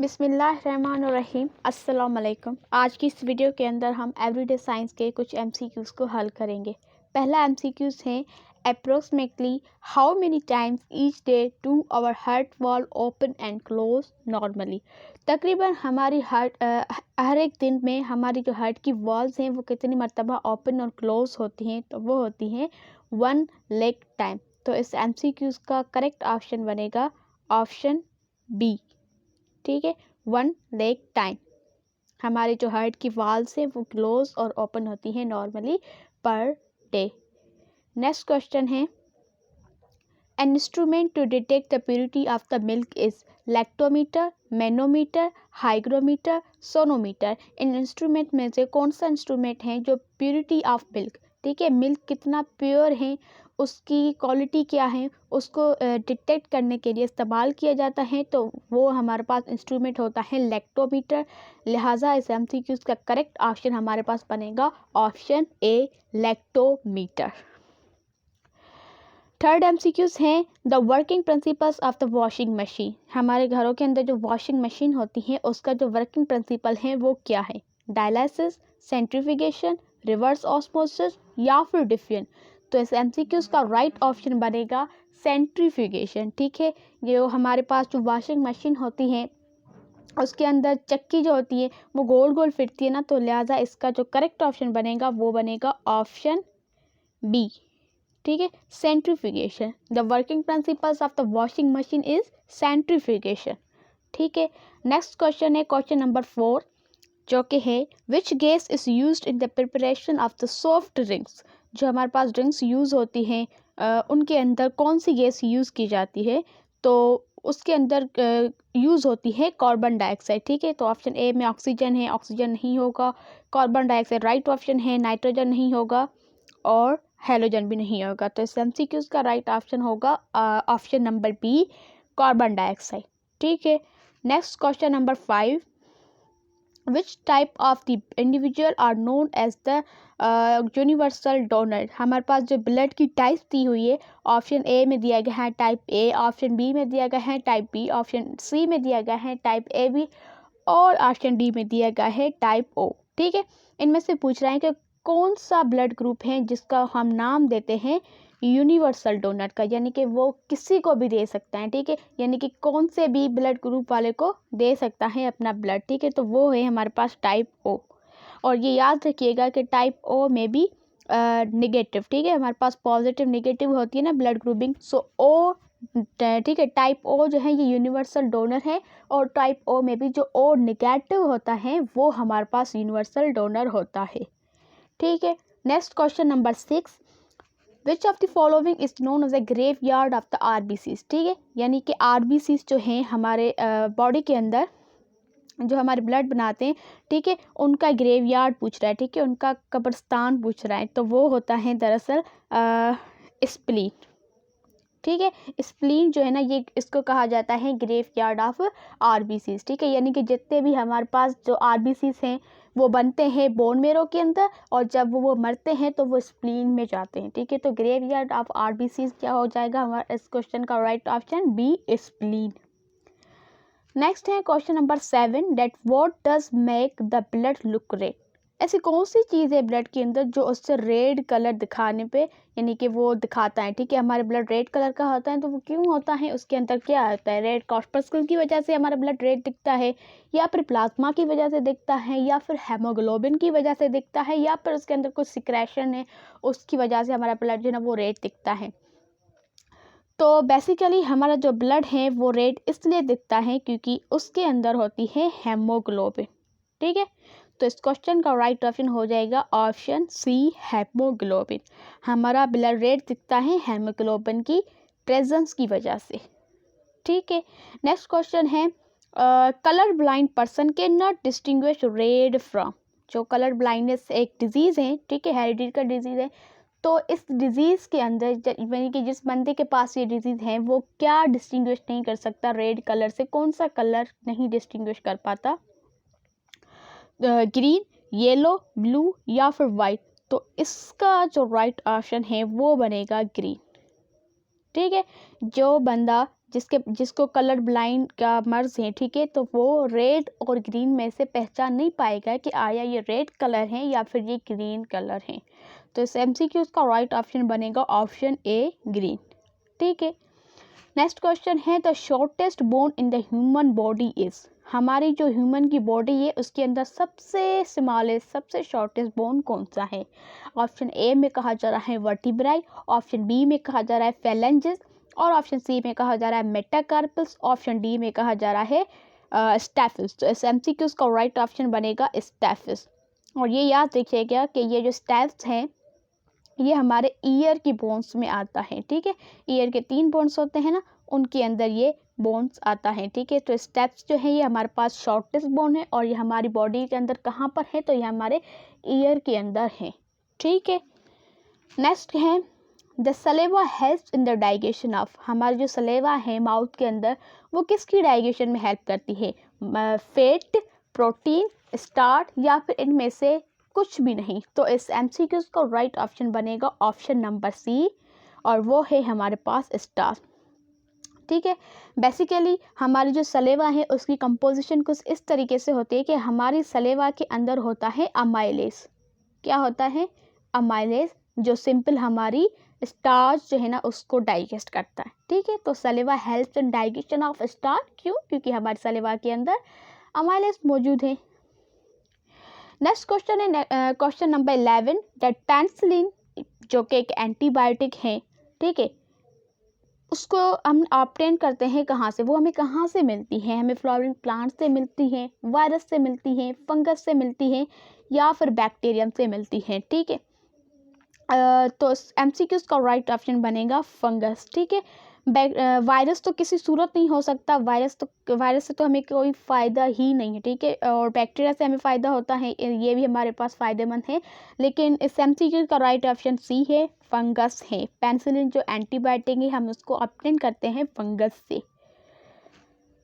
बिस्मिल्लाहिर्रहमानिर्रहीम अस्सलाम वालेकुम। आज की इस वीडियो के अंदर हम एवरीडे साइंस के कुछ एमसीक्यूज़ को हल करेंगे। पहला एमसीक्यूज़ है approximately how many times each day do our heart wall open and close normally. तकरीबन हमारी हर एक दिन में हमारी जो हार्ट की वॉल्स हैं वो कितनी मरतबा ओपन और क्लोज होती हैं, तो वो होती हैं 1 लेग टाइम। तो इस एमसीक्यूज़ का करेक्ट ऑप्शन बनेगा ऑप्शन बी। ठीक है, 1 लेग टाइम। हमारे जो हार्ट की वाल्स हैं वो क्लोज और ओपन होती हैं normally per day. Next question is an instrument to detect the purity of the milk is lactometer, manometer, hygrometer, sonometer. इन इंस्ट्रूमेंट में से कौन सा इंस्ट्रूमेंट है जो प्योरिटी ऑफ मिल्क, ठीक है, मिल्क कितना प्योर है, उसकी क्वालिटी क्या है, उसको डिटेक्ट करने के लिए इस्तेमाल किया जाता है, तो वो हमारे पास इंस्ट्रूमेंट होता है लैक्टोमीटर। लिहाजा इस एमसीक्यूज़ का करेक्ट ऑप्शन हमारे पास बनेगा option A lactometer. Third MCQs हैं the working principles of the washing machine. हमारे घरों के अंदर जो वॉशिंग मशीन होती है उसका जो वर्किंग प्रिंसिपल है वो क्या है, डायलिसिस, सेंट्रीफ्यूगेशन, रिवर्स ऑस्मोसिस या फिर डिफ्यूजन। तो इस एमसीक्यूज़ का राइट ऑप्शन बनेगा सेंट्रीफ्यूगेशन। ठीक है, जो हमारे पास जो वॉशिंग मशीन होती है उसके अंदर चक्की जो होती है वो गोल गोल फिरती है ना, तो लिहाजा इसका जो करेक्ट ऑप्शन बनेगा वो बनेगा ऑप्शन बी। ठीक है, centrifugation. The working principles of the washing machine is centrifugation. ठीक है, नेक्स्ट क्वेश्चन है क्वेश्चन नंबर 4 जो कि है which gas is used in the preparation of the soft drinks. जो हमारे पास ड्रिंक्स यूज़ होती हैं उनके अंदर कौन सी गैस यूज़ की जाती है, तो उसके अंदर यूज़ होती है कार्बन डाइऑक्साइड। ठीक है, तो ऑप्शन ए में ऑक्सीजन है, ऑक्सीजन नहीं होगा। कार्बन डाइऑक्साइड राइट ऑप्शन है, नाइट्रोजन नहीं होगा और हेलोजन भी नहीं होगा। तो इस एमसीक्यूज़ का राइट ऑप्शन होगा option number B carbon dioxide. ठीक है, next question number 5 which type of the individual are known as the universal donor. हमारे पास जो ब्लड की टाइप दी हुई है ऑप्शन ए में दिया गया है टाइप ए, ऑप्शन बी में दिया गया है टाइप बी, ऑप्शन सी में दिया गया है टाइप ए बी और ऑप्शन डी में दिया गया है टाइप ओ। ठीक है, इनमें से पूछ रहे हैं कि कौन सा ब्लड ग्रुप है जिसका हम नाम देते हैं यूनिवर्सल डोनर का, यानी कि वो किसी को भी दे सकता है। ठीक है, यानी कि कौन से भी ब्लड ग्रुप वाले को दे सकता है अपना ब्लड। ठीक है, तो वो है हमारे पास टाइप ओ। और ये याद रखिएगा कि टाइप ओ में भी नेगेटिव, ठीक है, हमारे पास पॉजिटिव नेगेटिव होती है ना ब्लड ग्रुपिंग, सो ओ। ठीक है, टाइप ओ जो है ये यूनिवर्सल डोनर है और टाइप ओ में भी जो ओ नेगेटिव होता है वो हमारे पास यूनिवर्सल डोनर होता है। ठीक है, next question number 6 which of the following is known as a grave yard of the RBCs. ठीक है, यानी कि आरबीसीज जो हैं हमारे बॉडी के अंदर जो हमारे ब्लड बनाते हैं, ठीक है, उनका ग्रेव यार्ड पूछ रहा है, ठीक है, उनका कब्रिस्तान पूछ रहा है, तो वो होता है दरअसल स्प्लीन। ठीक है, स्प्लीन जो है ना ये इसको कहा जाता है ग्रेव यार्ड ऑफ आरबीसीज। ठीक है, यानी कि जितने भी हमारे पास जो आरबीसीज हैं वो बनते हैं बोन मेरो के अंदर और जब वो मरते हैं तो वो स्प्लीन में जाते हैं। ठीक है, तो ग्रेव यार्ड ऑफ आरबीसीज क्या हो जाएगा हमारा इस क्वेश्चन का right option B spleen. Next है question number 7 that what does make the blood look red. ऐसी कौन सी चीज़ है ब्लड के अंदर जो उससे रेड कलर दिखाने पे यानी कि वो दिखाता है। ठीक है, हमारे ब्लड रेड कलर का होता है, तो वो क्यों होता है, उसके अंदर क्या होता है, रेड कॉर्पस्कल की वजह से हमारा ब्लड रेड दिखता है या फिर प्लाज्मा की वजह से दिखता है या फिर हेमोग्लोबिन की वजह से दिखता है या फिर उसके अंदर कुछ सिक्रेशन है उसकी वजह से हमारा ब्लड जो है ना वो रेड दिखता है। तो बेसिकली हमारा जो ब्लड है वो रेड इसलिए दिखता है क्योंकि उसके अंदर होती है हेमोग्लोबिन। ठीक है, तो इस क्वेश्चन का राइट ऑप्शन हो जाएगा ऑप्शन सी हेमोग्लोबिन। हमारा ब्लड रेड दिखता है हेमोग्लोबिन की प्रेजेंस की वजह से। ठीक है, नेक्स्ट क्वेश्चन है colour blind person can not distinguish red from. जो कलर ब्लाइंडनेस एक डिजीज़ है, ठीक है, हेरिडिटी का डिजीज़ है, तो इस डिज़ीज़ के अंदर यानी कि जिस बंदे के पास ये डिज़ीज़ है वो क्या डिस्टिंग्विश नहीं कर सकता रेड कलर से, कौन सा कलर नहीं डिस्टिंग्विश कर पाता, ग्रीन, येलो, ब्लू या फिर वाइट। तो इसका जो राइट ऑप्शन है वो बनेगा ग्रीन। ठीक है, जो बंदा जिसको कलर ब्लाइंड का मर्ज है, ठीक है, तो वो रेड और ग्रीन में से पहचान नहीं पाएगा कि आया ये रेड कलर है या फिर ये ग्रीन कलर है। तो इस MCQ का राइट ऑप्शन बनेगा ऑप्शन ए ग्रीन। ठीक है, नेक्स्ट क्वेश्चन है the shortest bone in the human body is. हमारी जो ह्यूमन की बॉडी है उसके अंदर सबसे स्मॉलेस्ट सबसे शॉर्टेस्ट बोन कौन सा है? ऑप्शन ए में कहा जा रहा है वर्टिब्राई, ऑप्शन बी में कहा जा रहा है फेलेंजेस और ऑप्शन सी में कहा जा रहा है मेटाकार्पल्स, ऑप्शन डी में कहा जा रहा है स्टैफिस। तो इस MCQ का राइट ऑप्शन बनेगा स्टैफिस। और ये याद रखिएगा कि ये जो स्टैफ्स हैं ये हमारे ईयर की बोन्स में आता है। ठीक है, ईयर के 3 बोन्स होते हैं ना, उनके अंदर ये बोन्स आता है। ठीक है, तो स्टेप्स जो है ये हमारे पास शॉर्टेस्ट बोन है और ये हमारी बॉडी के अंदर कहाँ पर है? तो ये हमारे ईयर के अंदर है। ठीक है, नेक्स्ट है the saliva helps in the digestion of. हमारी जो सलेवा है माउथ के अंदर वो किसकी डाइजेशन में हेल्प करती है? फैट, प्रोटीन, स्टार्च या फिर इनमें से कुछ भी नहीं। तो इस MCQ का राइट ऑप्शन बनेगा ऑप्शन नंबर सी और वो है हमारे पास स्टार्च। ठीक है, बेसिकली हमारी जो सलेवा है उसकी कंपोजिशन कुछ इस तरीके से होती है कि हमारी सलेवा के अंदर होता है अमाइलेज। क्या होता है? अमाइलेज, जो सिंपल हमारी स्टार्च जो है ना उसको डाइजेस्ट करता है। ठीक है, तो saliva helps in digestion of starch. क्यों? क्योंकि हमारी सलेवा के अंदर अमाइलेज मौजूद है। नेक्स्ट क्वेश्चन है क्वेश्चन नंबर 11 दैट पेनिसिलिन जो कि एक एंटीबायोटिक है, ठीक है, उसको हम ऑब्टेन करते हैं कहाँ से? वो हमें कहाँ से मिलती है? हमें फ्लावरिंग प्लांट से मिलती है, वायरस से मिलती है, फंगस से मिलती है या फिर बैक्टीरियम से मिलती है। ठीक है, तो MCQ का राइट ऑप्शन बनेगा फंगस। ठीक है, वायरस तो किसी सूरत नहीं हो सकता, वायरस से तो हमें कोई फ़ायदा ही नहीं है। ठीक है, और बैक्टीरिया से हमें फ़ायदा होता है, ये भी हमारे पास फ़ायदेमंद है, लेकिन इस MCQ का राइट ऑप्शन सी है, फंगस है। पेनिसिलिन जो एंटीबायोटिक है हम उसको ऑब्टेन करते हैं फंगस से।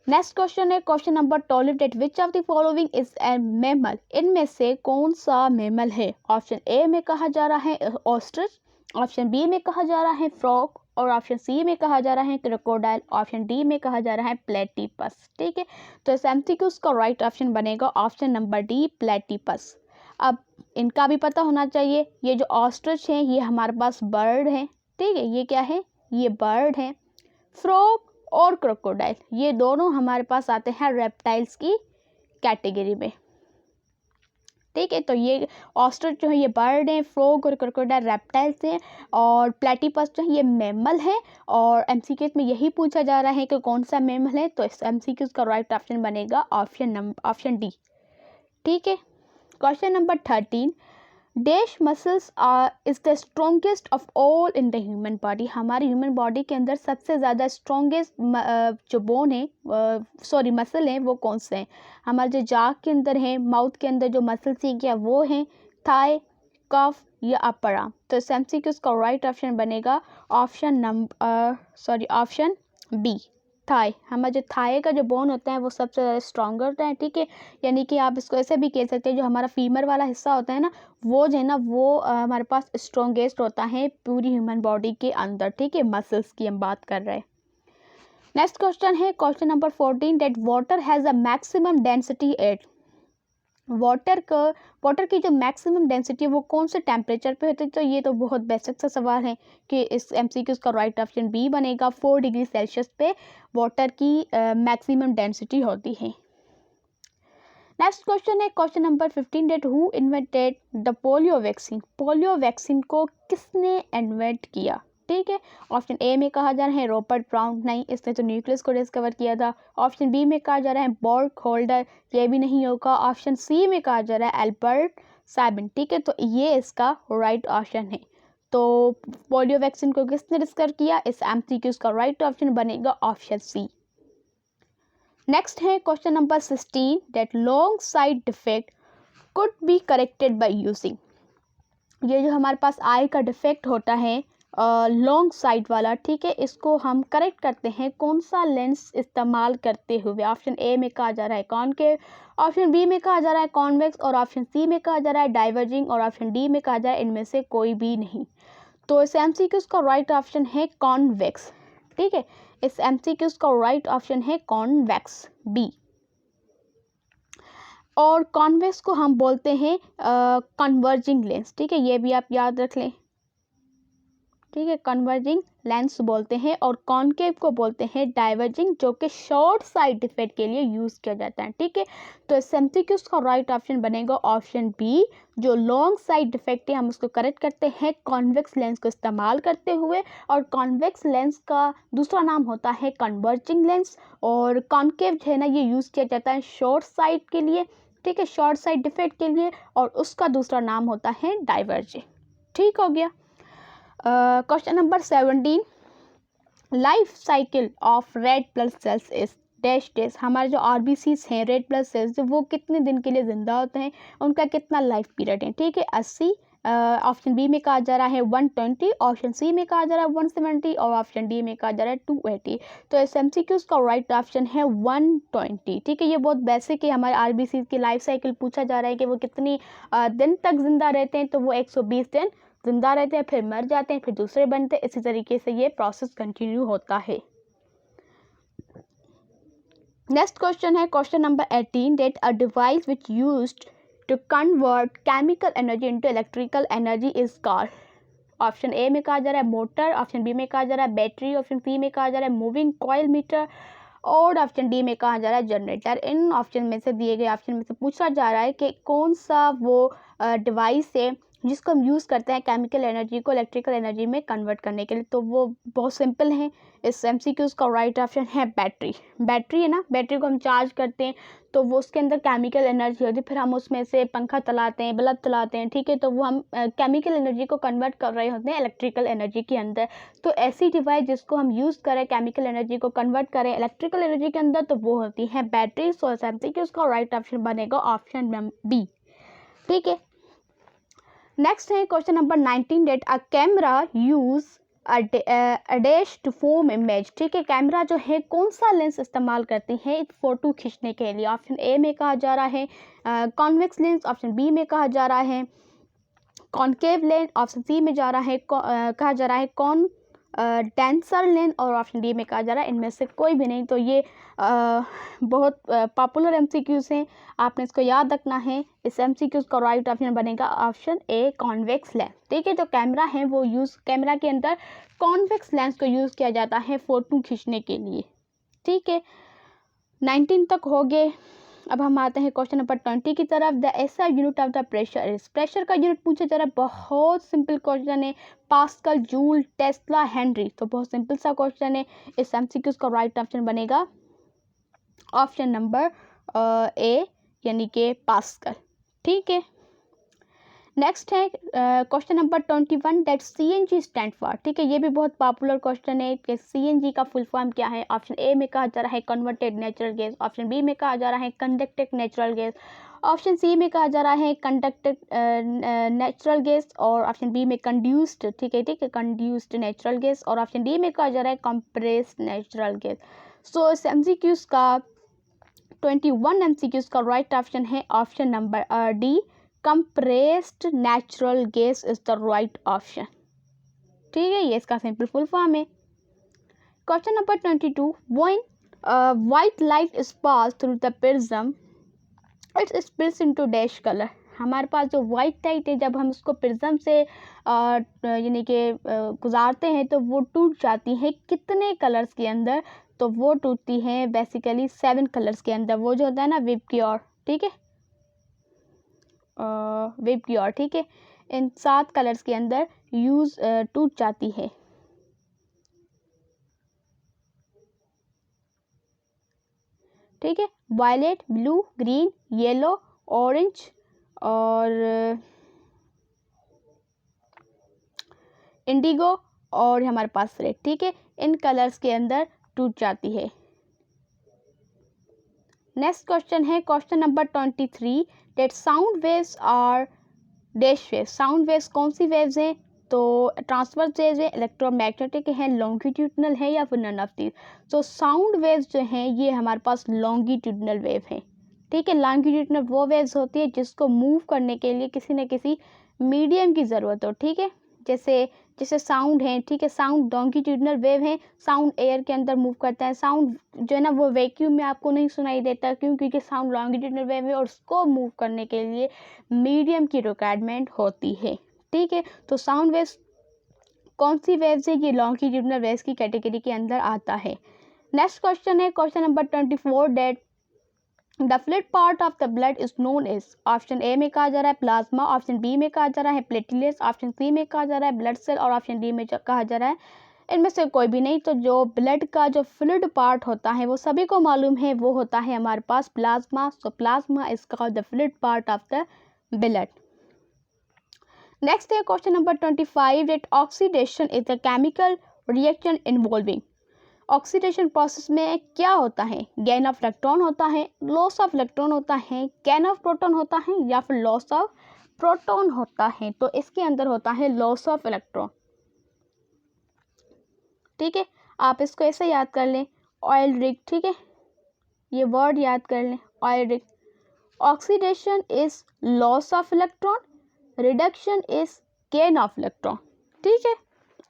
नेक्स्ट क्वेश्चन है question number 12 that which of the following is a mammal. इनमें से कौन सा मैमल है? ऑप्शन ए में कहा जा रहा है ऑस्ट्रिच, ऑप्शन बी में कहा जा रहा है फ्रॉग और ऑप्शन सी में कहा जा रहा है क्रोकोडाइल, ऑप्शन डी में कहा जा रहा है प्लेटिपस। ठीक है, तो इस MCQ का राइट ऑप्शन बनेगा ऑप्शन नंबर डी प्लेटिपस। अब इनका भी पता होना चाहिए, ये जो ऑस्ट्रिच है ये हमारे पास बर्ड है। ठीक है, ये क्या है? ये बर्ड है। फ्रॉग और क्रोकोडाइल ये दोनों हमारे पास आते हैं रेप्टाइल्स की कैटेगरी में। ठीक है, तो ये ऑस्ट्रिच जो है ये बर्ड है, फ्रॉग और क्रोकोडाइल रेप्टाइल्स हैं और प्लेटिपस जो है ये मैमल है। और MCQ में यही पूछा जा रहा है कि कौन सा मैमल है, तो इस MCQ का राइट ऑप्शन बनेगा ऑप्शन डी। ठीक है, question number 13 dash muscles is the strongest of all in the human body. हमारी ह्यूमन बॉडी के अंदर सबसे ज़्यादा स्ट्रॉन्गेस्ट जो बोन है मसल है वो कौन से हैं? हमारे जो जाग के अंदर है, माउथ के अंदर जो मसल्स है क्या वो हैं थाई, कफ या अपर आर्म? तो इस MCQ का राइट ऑप्शन बनेगा ऑप्शन बी थाई। हमारा जो थाई का जो बोन होता है वो सबसे ज़्यादा स्ट्रॉन्गर होता है। ठीक है, यानी कि आप इसको ऐसे भी कह सकते हैं जो हमारा फीमर वाला हिस्सा होता है ना वो जो है ना वो हमारे पास स्ट्रॉन्गेस्ट होता है पूरी ह्यूमन बॉडी के अंदर। ठीक है, मसल्स की हम बात कर रहे हैं। नेक्स्ट क्वेश्चन है question number 14 that water has a maximum density at. Water की जो मैक्सिमम डेंसिटी है वो कौन से टेम्परेचर पे होती है? तो ये तो बहुत बेसिक सा सवाल है कि इस MCQ का राइट ऑप्शन बी बनेगा 4 डिग्री सेल्सियस पे वाटर की मैक्सिमम डेंसिटी होती है। नेक्स्ट क्वेश्चन है question number 15 that who invented the polio vaccine. Polio vaccine को किसने इन्वेंट किया? ठीक है, ऑप्शन ए में कहा जा रहा है रॉबर्ट ब्राउन, नहीं इसने तो न्यूक्लियस को डिस्कवर किया था। ऑप्शन बी में कहा जा रहा है बर्क होल्डर, ये भी नहीं होगा। ऑप्शन सी में कहा जा रहा है एल्बर्ट साबिन। ठीक है, तो ये इसका राइट ऑप्शन है। तो पोलियो वैक्सीन को किसने डिस्कवर किया? इस MCQ का राइट ऑप्शन बनेगा ऑप्शन सी। नेक्स्ट है question number 16 that long sight defect could be corrected by using. ये जो हमारे पास आई का डिफेक्ट होता है लॉन्ग साइड वाला, ठीक है, इसको हम करेक्ट करते हैं कौन सा लेंस इस्तेमाल करते हुए? ऑप्शन ए में कहा जा रहा है कॉनकेव, ऑप्शन बी में कहा जा रहा है कॉन्वेक्स और ऑप्शन सी में कहा जा रहा है डाइवर्जिंग और ऑप्शन डी में कहा जा रहा है इनमें से कोई भी नहीं। तो इस MCQ का राइट ऑप्शन है कॉन्वेक्स। ठीक है, इस MCQs का राइट ऑप्शन है कॉन्वेक्स, बी। और कॉन्वेक्स को हम बोलते हैं कन्वर्जिंग लेंस, ठीक है, ये भी आप याद रख लें, ठीक है, कन्वर्जिंग लेंस बोलते हैं। और कॉनकेव को बोलते हैं डाइवर्जिंग, जो कि शॉर्ट साइड डिफेक्ट के लिए यूज़ किया जाता है, ठीक है। तो इस MCQs का राइट ऑप्शन बनेगा ऑप्शन बी, जो लॉन्ग साइड डिफेक्ट है हम उसको करेक्ट करते हैं कॉन्वेक्स लेंस को इस्तेमाल करते हुए। और कॉन्वेक्स लेंस का दूसरा नाम होता है कन्वर्जिंग लेंस, और कॉनकेव है ना, ये यूज़ किया जाता है शॉर्ट साइड के लिए, ठीक है, शॉर्ट साइड डिफेक्ट के लिए, और उसका दूसरा नाम होता है डाइवर्जिंग। ठीक हो गया। Question number 17, life cycle of red blood cells is dash dash. हमारे जो RBCs हैं, रेड ब्लड सेल्स, वो कितने दिन के लिए जिंदा होते हैं, उनका कितना लाइफ पीरियड है, ठीक है, 80, ऑप्शन बी में कहा जा रहा है 120, ऑप्शन सी में कहा जा रहा है 170, और ऑप्शन डी में कहा जा रहा है 280। तो इस MCQs का राइट ऑप्शन है 120, ठीक है। ये बहुत बेसिक है, हमारे RBCs की लाइफ साइकिल पूछा जा रहा है कि वो कितनी दिन तक जिंदा रहते हैं, तो वो 120 दिन जिंदा रहते हैं, फिर मर जाते हैं, फिर दूसरे बनते हैं, इसी तरीके से ये प्रोसेस कंटिन्यू होता है। नेक्स्ट क्वेश्चन है question number 18, that a device which used to convert chemical energy into electrical energy is called. Option A में कहा जा रहा है मोटर, ऑप्शन बी में कहा जा रहा है बैटरी, ऑप्शन सी में कहा जा रहा है मूविंग कॉइल मीटर, और ऑप्शन डी में कहा जा रहा है जनरेटर। इन ऑप्शन में से, दिए गए ऑप्शन में से पूछा जा रहा है कि कौन सा वो डिवाइस है जिसको हम यूज़ करते हैं केमिकल एनर्जी को इलेक्ट्रिकल एनर्जी में कन्वर्ट करने के लिए। तो वो बहुत सिंपल है, इस MCQs का राइट ऑप्शन है बैटरी। बैटरी है ना, बैटरी को हम चार्ज करते हैं तो वो उसके अंदर केमिकल एनर्जी होती है, फिर हम उसमें से पंखा चलाते हैं, बल्ब चलाते हैं, ठीक है, तो वो हम केमिकल एनर्जी को कन्वर्ट कर रहे होते हैं इलेक्ट्रिकल एनर्जी के अंदर। तो ऐसी डिवाइस जिसको हम यूज़ करें केमिकल एनर्जी को कन्वर्ट करें इलेक्ट्रिकल एनर्जी के अंदर, तो वो होती है बैटरी। सो इस MCQs का राइट ऑप्शन बनेगा ऑप्शन बी, ठीक है। नेक्स्ट है question number 19, that a camera use dash to form image, ठीक है, कैमरा जो है कौन सा लेंस इस्तेमाल करती है एक फ़ोटो खींचने के लिए। ऑप्शन ए में कहा जा रहा है कॉन्वेक्स लेंस, ऑप्शन बी में कहा जा रहा है कॉनकेव लेंस, ऑप्शन सी में जा रहा है कहा जा रहा है डेंसर लेंस, और ऑप्शन डी में कहा जा रहा है इनमें से कोई भी नहीं। तो ये बहुत पॉपुलर MCQs हैं, आपने इसको याद रखना है। इस MCQs का राइट ऑप्शन बनेगा ऑप्शन ए कॉन्वेक्स लेंस, ठीक है। जो कैमरा है वो कैमरा के अंदर कॉन्वेक्स लेंस को यूज़ किया जाता है फ़ोटो खींचने के लिए, ठीक है। 19 तक हो गए। अब हम आते हैं क्वेश्चन नंबर 20 की तरफ। The SI unit of the pressure is, pressure का यूनिट पूछा जा रहा है, बहुत सिंपल क्वेश्चन है, पास्कल, जूल, टेस्ला, हेनरी। तो बहुत सिंपल सा क्वेश्चन है, इस MCQs का राइट ऑप्शन बनेगा ऑप्शन नंबर ए, यानी कि पास्कल, ठीक है। नेक्स्ट है question number 21, that CNG stand for, ठीक है, ये भी बहुत पॉपुलर क्वेश्चन है कि CNG का फुल फॉर्म क्या है। ऑप्शन ए में कहा जा रहा है converted natural gas, option B में कहा जा रहा है conducted natural gas, option C में कहा जा रहा है कंडक्टेड नेचुरल गैस, और ऑप्शन बी में कंड्यूस्ड, ठीक है, कंड्यूस्ड नेचुरल गैस, और ऑप्शन डी में कहा जा रहा है कंप्रेस्ड नेचुरल गैस। सो इस MCQs का 21 MCQs का राइट ऑप्शन है option number D, compressed natural gas is the right option, ठीक है, ये इसका सिंपल फुल फॉर्म है। Question number 22, when white light is pass through the prism it splits into dash colour. हमारे पास जो वाइट लाइट है, जब हम इसको प्रिज्म से यानी कि गुजारते हैं तो वो टूट जाती है कितने कलर्स के अंदर, तो वो टूटती है बेसिकली 7 कलर्स के अंदर। वो जो होता है ना विबग्योर, ठीक है, विबग्योर, ठीक है, इन 7 कलर्स के अंदर टूट जाती है, ठीक है, violet, blue, green, yellow, orange और इंडिगो, और हमारे पास रेड, ठीक है, इन कलर्स के अंदर टूट जाती है। नेक्स्ट क्वेश्चन है question number 23, that sound waves are dash waves. Sound waves कौन सी वेव्स हैं, तो ट्रांसवर्स वेव्स है, इलेक्ट्रोमैग्नेटिक है, लॉन्गिट्यूडनल है, या फिर नन ऑफ दीज। तो साउंड वेव्स जो हैं ये हमारे पास लॉन्गिट्यूडनल वेव है, ठीक है। लॉन्गिट्यूडनल वो वेव्स होती है जिसको मूव करने के लिए किसी न किसी मीडियम की ज़रूरत हो, ठीक है, जैसे जैसे साउंड है, ठीक है, साउंड लॉन्गिट्यूडिनल वेव है, साउंड एयर के अंदर मूव करता है, साउंड जो है ना वो वैक्यूम में आपको नहीं सुनाई देता, क्यों? क्योंकि साउंड लॉन्गिट्यूडिनल वेव है और उसको मूव करने के लिए मीडियम की रिक्वायरमेंट होती है, ठीक है। तो साउंड वेव्स कौन सी वेव्स है? ये लॉन्गिट्यूडिनल वेव्स की कैटेगरी के अंदर आता है। नेक्स्ट क्वेश्चन है question number 24 that the fluid part of the blood is known as, option A में कहा जा रहा है प्लाज्मा, ऑप्शन बी में कहा जा रहा है प्लेटलेट्स, ऑप्शन सी में कहा जा रहा है ब्लड सेल और ऑप्शन डी में कहा जा रहा है इनमें से कोई भी नहीं। तो जो ब्लड का जो फ्लूइड पार्ट होता है वो सभी को मालूम है, वो होता है हमारे पास plasma. So plasma is called the fluid part of the blood. Next है question number 25 that oxidation is the chemical reaction involving, oxidation process में क्या होता है? गेन ऑफ इलेक्ट्रॉन होता है, लॉस ऑफ इलेक्ट्रॉन होता है, गेन ऑफ प्रोटॉन होता है या फिर लॉस ऑफ प्रोटॉन होता है? तो इसके अंदर होता है लॉस ऑफ इलेक्ट्रॉन, ठीक है। आप इसको ऐसे याद कर लें, ऑयल रिग, ठीक है, ये वर्ड याद कर लें, oil rig. Oxidation is loss of electron, reduction is gain of electron, ठीक है,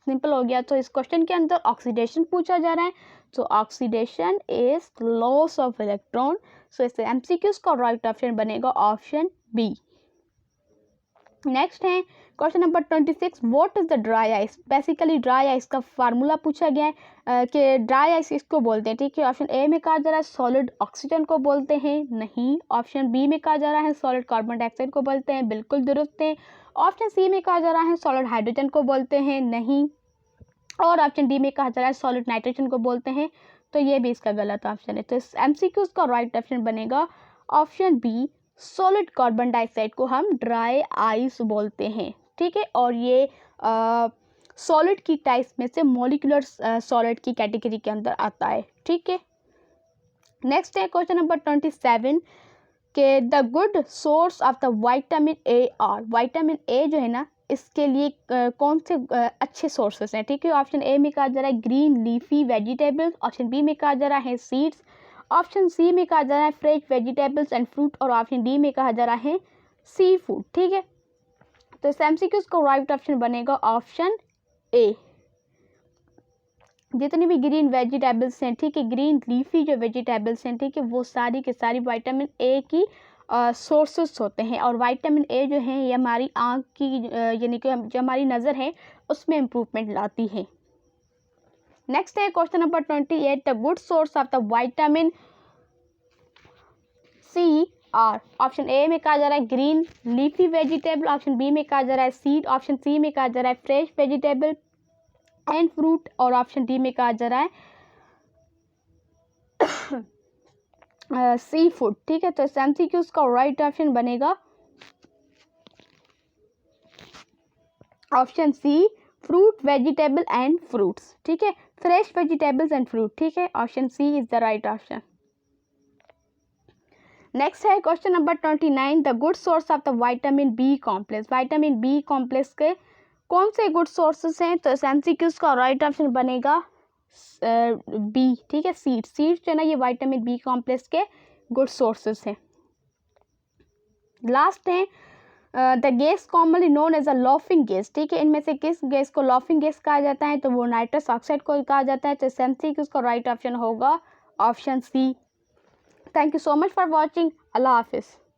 सिंपल हो गया। तो इस क्वेश्चन के अंदर ऑक्सीडेशन पूछा जा रहा है, तो oxidation is loss of electron. So इससे एमसीक्यूज का राइट ऑप्शन बनेगा ऑप्शन बी। नेक्स्ट है question number 26 what is the dry ice, basically dry ice का फार्मूला पूछा गया है कि ड्राई आइस इसको बोलते हैं, ठीक है। ऑप्शन ए में कहा जा रहा है सॉलिड ऑक्सीजन को बोलते हैं, नहीं। ऑप्शन बी में कहा जा रहा है सॉलिड कार्बन डाइऑक्साइड को बोलते हैं, बिल्कुल दुरुस्त है। ऑप्शन सी में कहा जा रहा है सॉलिड हाइड्रोजन को बोलते हैं, नहीं। और ऑप्शन डी में कहा जा रहा है सॉलिड नाइट्रोजन को बोलते हैं, तो ये भी इसका गलत ऑप्शन है। तो इस एमसीक्यूज का राइट ऑप्शन बनेगा option B, solid carbon dioxide को हम ड्राई आइस बोलते हैं, ठीक है। और ये सॉलिड की टाइप्स में से मॉलिक्यूलर सॉलिड की कैटेगरी के अंदर आता है, ठीक है। नेक्स्ट है क्वेश्चन नंबर 27 के the good source of the vitamin A R, vitamin A जो है ना इसके लिए कौन से अच्छे सोर्सेस हैं, ठीक है। ऑप्शन ए में कहा जा रहा है green leafy vegetables, option B में कहा जा रहा है सीड्स, ऑप्शन सी में कहा जा रहा है फ्रेश वेजिटेबल्स एंड फ्रूट और ऑप्शन डी में कहा जा रहा है सी फूड, ठीक है। तो इस एमसीक्यूज का राइट ऑप्शन बनेगा ऑप्शन ए। जितनी भी ग्रीन वेजिटेबल्स हैं, ठीक है, ग्रीन लीफी जो वेजिटेबल्स हैं, ठीक है, वो सारी के सारी विटामिन ए की सोर्सेस होते हैं। और विटामिन ए जो है ये हमारी आँख की यानी कि जो हमारी नज़र है उसमें इम्प्रूवमेंट लाती है। नेक्स्ट है question number 28 the good source of the vitamin C are, option A में कहा जा रहा है green leafy vegetable, option B में कहा जा रहा है सीड, ऑप्शन सी में कहा जा रहा है फ्रेश वेजिटेबल एंड फ्रूट और ऑप्शन डी में कहा जा रहा है सी फूड, ठीक है। तो इस एमसीक्यूज का राइट ऑप्शन बनेगा option C, fruit vegetable and fruits, ठीक है, फ्रेश वेजिटेबल्स एंड फ्रूट, ठीक है, option C is the right option. Next है question number 29 the good source of the vitamin B complex, vitamin B complex के कौन से good sources हैं? तो इस एमसीक्यूज का राइट ऑप्शन बनेगा बी, ठीक है, सीड्स जो है ना ये विटामिन बी कॉम्प्लेक्स के गुड सोर्सेस हैं। लास्ट है the gas commonly known as a laughing gas, ठीक है, इनमें से किस गैस को लॉफिंग गैस कहा जाता है? तो वो नाइट्रस ऑक्साइड को कहा जाता है। तो इस एमसीक्यूज का राइट ऑप्शन होगा option C. Thank you so much for watching. अल्लाह हाफिज़।